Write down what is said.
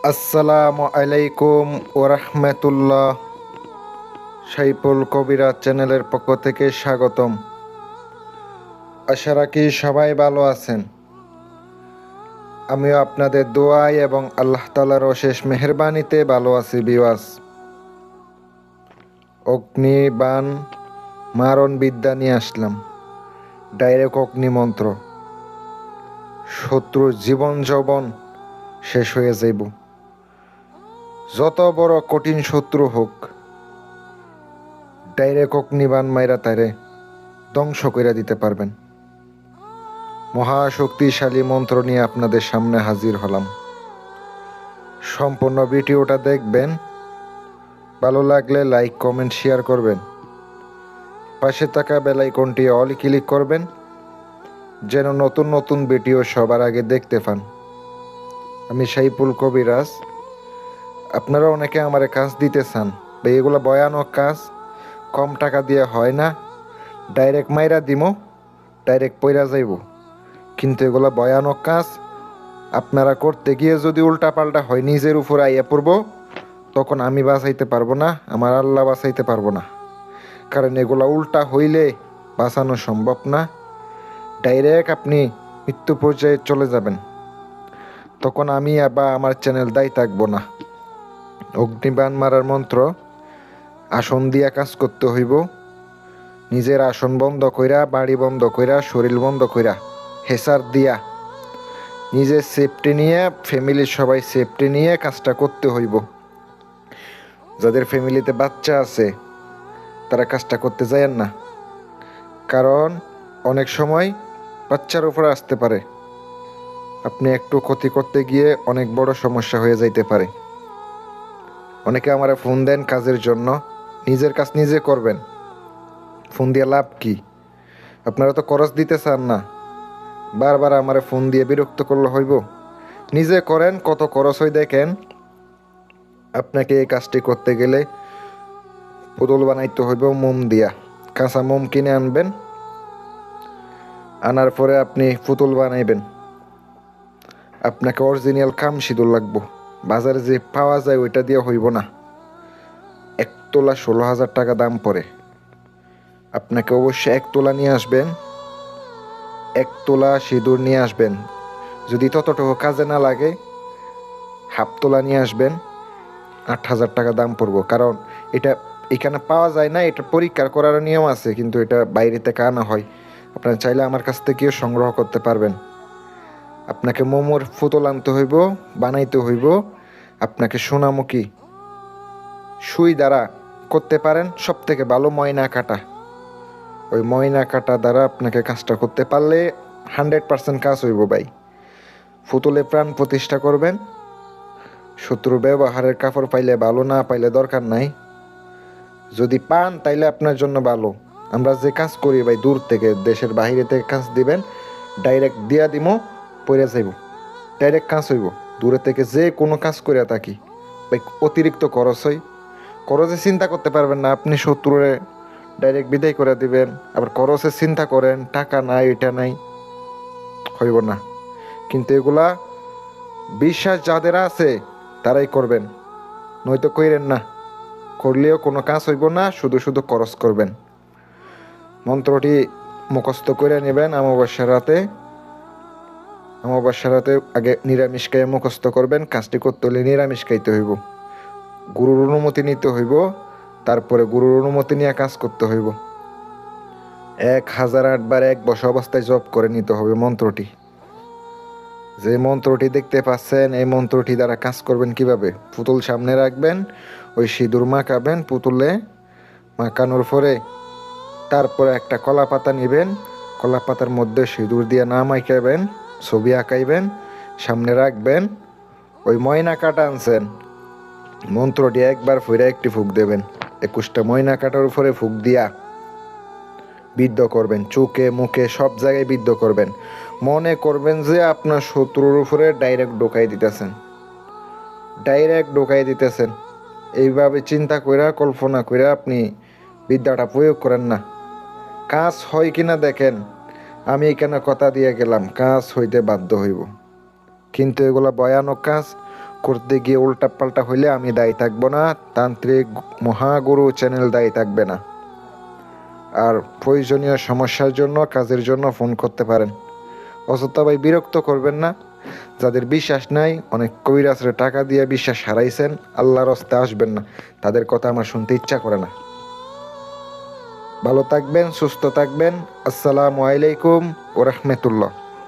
আসসালামু আলাইকুম ওরহমতুল্লাহ। সাইফুল কবিরাজ চ্যানেলের পক্ষ থেকে স্বাগতম। আশা রাখি সবাই ভালো আছেন। আমিও আপনাদের দোয়ায় এবং আল্লাহ তাআলার অশেষ মেহেরবানিতে ভালো আছি বিওয়াস। অগ্নিবাণ মারণ বিদ্যা নিয়ে আসলাম, ডাইরেক্ট অগ্নিমন্ত্র। শত্রুর জীবন যৌবন শেষ হয়ে যাইব। যত বড় কঠিন শত্রু হোক, ডাইরেক্ট অগ্নিবাণ মাইরা তারে ধ্বংস করে দিতে পারবেন। মহাশক্তিশালী মন্ত্র নিয়ে আপনাদের সামনে হাজির হলাম। সম্পূর্ণ ভিডিওটা দেখবেন, ভালো লাগলে লাইক কমেন্ট শেয়ার করবেন। পাশে থাকা বেল আইকনটি অল ক্লিক করবেন, যেন নতুন নতুন ভিডিও সবার আগে দেখতে পান। আমি সাইফুল কবিরাজ। আপনারা অনেকে আমার কাজ দিতে চান, ভাই এগুলো ভয়ানক কাজ, কম টাকা দিয়ে হয় না, ডাইরেক্ট মাইরা দিমো, ডাইরেক্ট পইরা যাইব। কিন্তু এগুলো ভয়ানক কাজ, আপনারা করতে গিয়ে যদি উল্টাপাল্টা হয়, নিজের উপর আইয়া পড়ব, তখন আমি বাঁচাইতে পারবো না, আমার আল্লাহ বাঁচাইতে পারবো না। কারণ এগুলো উল্টা হইলে বাঁচানো সম্ভব না। ডাইরেক্ট আপনি মৃত্যু পর্যায়ে চলে যাবেন, তখন আমি বা আমার চ্যানেল দায়ী থাকবো না। অগ্নিবাণ মারার মন্ত্র, আসন দিয়া কাজ করতে হইব। নিজের আসন বন্ধ কইরা, বাড়ি বন্ধ কইরা, শরীর বন্ধ কইরা, হেসার দিয়া, নিজের সেফটি নিয়ে, ফ্যামিলির সবাই সেফটি নিয়ে কাজটা করতে হইব। যাদের ফ্যামিলিতে বাচ্চা আছে তারা কাজটা করতে যায়েন না, কারণ অনেক সময় বাচ্চার উপরে আসতে পারে। আপনি একটু ক্ষতি করতে গিয়ে অনেক বড় সমস্যা হয়ে যাইতে পারে। অনেকে আমারে ফোন দেন কাজের জন্য, নিজের কাজ নিজে করবেন, ফোন দিয়ে লাভ কি? আপনারা তো খরচ দিতে চান না, বারবার আমারে ফোন দিয়ে বিরক্ত করলে হইব? নিজে করেন, কত খরচ হয় দেখেন। আপনাকে এই কাজটি করতে গেলে পুতুল বানাইতে হইব মোম দিয়া। কাঁচা মোম কিনে আনবেন, আনার পরে আপনি পুতুল বানাইবেন। আপনাকে অরিজিনাল কাম সিঁদুর লাগবো, বাজারে যে পাওয়া যায় ওইটা দিয়ে হইব না। 1 তোলা 16,000 টাকা দাম পড়ে। আপনাকে অবশ্যই 1 তোলা নিয়ে আসবেন, 1 তোলা সিঁদুর নিয়ে আসবেন। যদি ততটুকু কাজে না লাগে, 1/2 তোলা নিয়ে আসবেন, 8,000 টাকা দাম পড়বো। কারণ এটা এখানে পাওয়া যায় না, এটা পরীক্ষা করার নিয়ম আছে, কিন্তু এটা বাইরে থেকে আনা হয়। আপনারা চাইলে আমার কাছ থেকেও সংগ্রহ করতে পারবেন। আপনাকে মোমোর পুতুল আনতে হইব, বানাইতে হইব। আপনাকে সোনামুখী সুই দ্বারা করতে পারেন, সব থেকে ভালো ময়না কাটা। ওই ময়না কাটা দ্বারা আপনাকে কাজটা করতে পারলে 100% কাজ হইব ভাই। পুতুলে প্রাণ প্রতিষ্ঠা করবেন। শত্রু ব্যবহারের কাপড় পাইলে ভালো, না পাইলে দরকার নাই। যদি পান তাইলে আপনার জন্য ভালো। আমরা যে কাজ করি ভাই, দূর থেকে, দেশের বাইরে থেকে কাজ দিবেন, ডাইরেক্ট দিয়া দিমো, পড়ে যাইব, ডাইরেক্ট কাজ হইব। দূরে থেকে যে কোনো কাজ করে থাকি ভাই, অতিরিক্ত খরচ হয়। খরচে চিন্তা করতে পারবেন না, আপনি শত্রুরে ডাইরেক্ট বিদায় করে দিবেন, আবার খরচে চিন্তা করেন, টাকা নাই, এটা নাই, হইব না। কিন্তু এগুলা বিশ্বাস যাদের আছে তারাই করবেন, নয়তো কইরেন না। করলেও কোনো কাজ হইব না, শুধু শুধু খরচ করবেন। মন্ত্রটি মুখস্থ করে নেবেন অমাবস্যার রাতে। অমাবস্যার রাতে আগে নিরামিষ খাইয়ে মুখস্থ করবেন। কাজটি করতে হলে নিরামিষ খাইতে হইব, গুরুর অনুমতি নিতে হইব, তারপরে গুরুর অনুমতি নিয়ে কাজ করতে হইব। 1008 বার এক বসা অবস্থায় জপ করে নিতে হবে মন্ত্রটি। যে মন্ত্রটি দেখতে পাচ্ছেন, এই মন্ত্রটি দ্বারা কাজ করবেন কিভাবে? পুতুল সামনে রাখবেন, ওই সিঁদুর মাখাবেন পুতুলে, মাখানোর পরে তারপরে একটা কলা পাতা নেবেন, কলা পাতার মধ্যে সিঁদুর দিয়ে নাম আঁকাবেন, ছবি আঁকাইবেন, সামনে রাখবেন। ওই ময়না কাটা আনছেন, মন্ত্রটি একবার ফিরে একটি ফুক দেবেন। 21টা ময়না কাটার উপরে ফুক দিয়া বিদ্ধ করবেন, চোখে মুখে সব জায়গায় বিদ্ধ করবেন। মনে করবেন যে আপনার শত্রুর উপরে ডাইরেক্ট ঢোকাই দিতেছেন, ডাইরেক্ট ঢোকাই দিতেছেন। এইভাবে চিন্তা কইরা, কল্পনা কইরা আপনি বিদ্যাটা প্রয়োগ করেন না। কাজ হয় কিনা দেখেন। আমি এখানে কথা দিয়ে গেলাম, কাজ হইতে বাধ্য হইব। কিন্তু এগুলা ভয়ানক কাজ, করতে গিয়ে উল্টাপাল্টা হইলে আমি দায়ী থাকবো না, তান্ত্রিক মহাগুরু চ্যানেল দায়ী থাকবে না। আর প্রয়োজনীয় সমস্যার জন্য, কাজের জন্য ফোন করতে পারেন। অযথা ভাই বিরক্ত করবেন না। যাদের বিশ্বাস নাই, অনেক কবিরাজরে টাকা দিয়ে বিশ্বাস হারাইছেন, আল্লাহর রাস্তায় আসবেন না, তাদের কথা আমার শুনতে ইচ্ছা করে না। ভালো থাকবেন, সুস্থ থাকবেন। আসসালামু আলাইকুম ওয়া রাহমাতুল্লাহ।